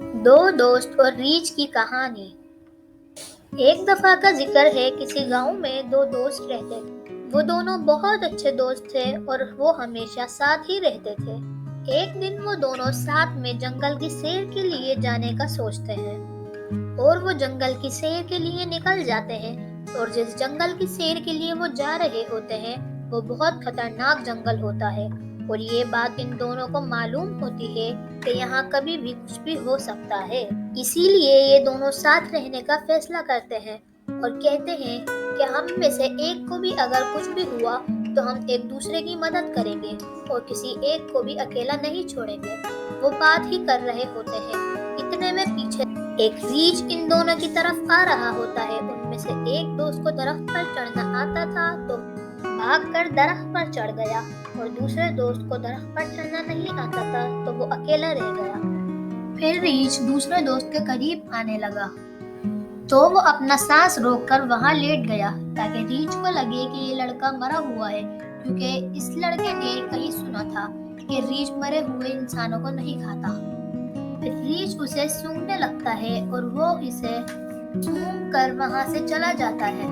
दो दोस्त और रीछ की कहानी। एक दफा का जिक्र है, किसी गांव में दो दोस्त रहते थे। वो दोनों बहुत अच्छे दोस्त थे और वो हमेशा साथ ही रहते थे। एक दिन वो दोनों साथ में जंगल की सैर के लिए जाने का सोचते हैं और वो जंगल की सैर के लिए निकल जाते हैं। और जिस जंगल की सैर के लिए वो जा रहे होते हैं वो बहुत खतरनाक जंगल होता है और ये बात इन दोनों को मालूम होती है कि यहाँ कभी भी कुछ भी हो सकता है। इसीलिए ये दोनों साथ रहने का फैसला करते हैं और कहते हैं कि हम में से एक को भी अगर कुछ भी हुआ तो हम एक दूसरे की मदद करेंगे और किसी एक को भी अकेला नहीं छोड़ेंगे। वो बात ही कर रहे होते हैं, इतने में पीछे एक रीछ इन दोनों की तरफ आ रहा होता है। उनमें से एक दोस्त को दरख्त पर चढ़ना आता था तो भागकर दरख्त पर चढ़ गया और दूसरे दोस्त को दरख्त पर चढ़ना नहीं आता था तो वो अकेला रह गया। फिर रीछ दूसरे दोस्त के करीब आने लगा तो वो अपना सांस रोककर वहां लेट गया ताकि रीछ को लगे कि ये लड़का मरा हुआ है, क्योंकि इस लड़के ने कहीं सुना था कि रीछ मरे हुए इंसानों को नहीं खाता। फिर रीछ उसे सूंघने लगता है और वो इसे सूंघ कर वहां से चला जाता है।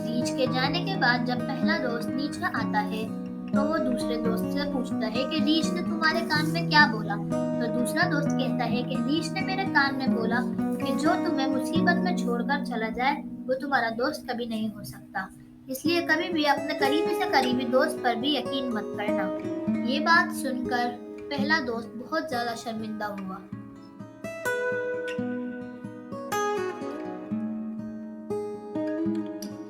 रीछ के जाने के बाद जब पहला दोस्त नीचे आता है तो वो दूसरे दोस्त से पूछता है कि रीछ ने तुम्हारे कान में क्या बोला। तो दूसरा दोस्त कहता है कि रीछ ने मेरे कान में बोला कि जो तुम्हें मुसीबत में छोड़कर चला जाए वो तुम्हारा दोस्त कभी नहीं हो सकता, इसलिए कभी भी अपने करीबी से करीबी दोस्त पर भी यकीन मत करना। ये बात सुनकर पहला दोस्त बहुत ज्यादा शर्मिंदा हुआ